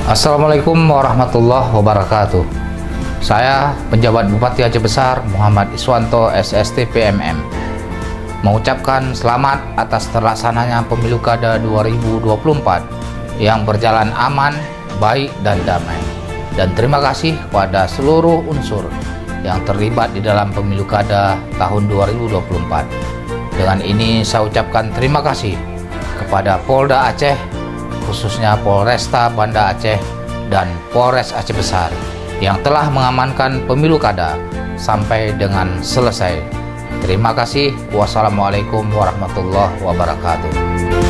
Assalamualaikum warahmatullahi wabarakatuh. Saya penjabat Bupati Aceh Besar Muhammad Iswanto SST PMM mengucapkan selamat atas terlaksananya Pemilu Kada 2024 yang berjalan aman, baik dan damai. Dan terima kasih kepada seluruh unsur yang terlibat di dalam Pemilu Kada tahun 2024. Dengan ini saya ucapkan terima kasih kepada Polda Aceh, khususnya Polresta Banda Aceh dan Polres Aceh Besar yang telah mengamankan Pemilu Kada sampai dengan selesai. Terima kasih. Wassalamualaikum warahmatullahi wabarakatuh.